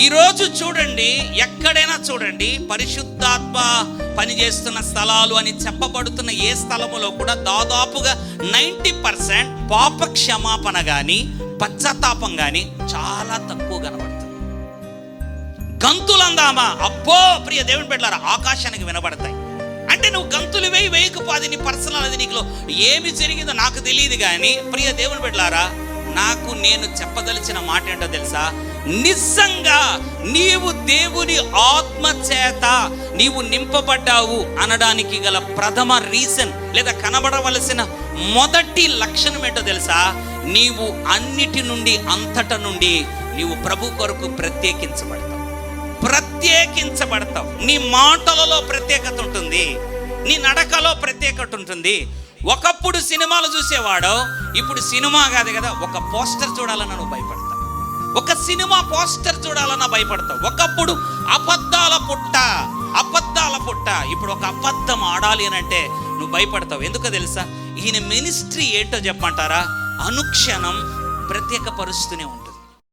ఈరోజు చూడండి, ఎక్కడైనా చూడండి, పరిశుద్ధాత్మ పనిచేస్తున్న స్థలాలు అని చెప్పబడుతున్న ఏ స్థలములో కూడా దాదాపుగా 90% పాప క్షమాపణ కానీ పశ్చాత్తాపం కానీ చాలా తక్కువ కనబడుతుంది. గంతులు అందామా, అబ్బో ప్రియ దేవుని బిడ్డలారా, ఆకాశానికి వినబడతాయి. అంటే నువ్వు గంతులు వేయకపోతే నీ పర్సనల్, అది నీకు ఏమి జరిగిందో నాకు తెలియదు. కానీ ప్రియ దేవుని బిడ్డలారా, నేను చెప్పదలిచిన మాట ఏంటో తెలుసా? నిజంగా నీవు దేవుని ఆత్మ చేత నీవు నింపబడ్డావు అనడానికి గల ప్రథమ రీజన్ లేదా కనబడవలసిన మొదటి లక్షణం ఏంటో తెలుసా? నీవు అన్నిటి నుండి అంతట నుండి నీవు ప్రభు కొరకు ప్రత్యేకించబడతావు. నీ మాటలలో ప్రత్యేకత ఉంటుంది, నీ నడకలో ప్రత్యేకత ఉంటుంది. ఒకప్పుడు సినిమాలు చూసేవాడు, ఇప్పుడు సినిమా కాదు కదా, ఒక పోస్టర్ చూడాలన్నా నువ్వు భయపడతావు. ఒక సినిమా పోస్టర్ చూడాలన్నా భయపడతావు. ఒకప్పుడు అబద్ధాల పుట్ట, ఇప్పుడు ఒక అబద్ధం ఆడాలి అని అంటే నువ్వు భయపడతావు. ఎందుకో తెలుసా? ఈయన మినిస్ట్రీ ఏంటో చెప్పమంటారా? అనుక్షణం ప్రత్యేకపరుస్తూనే ఉంటుంది.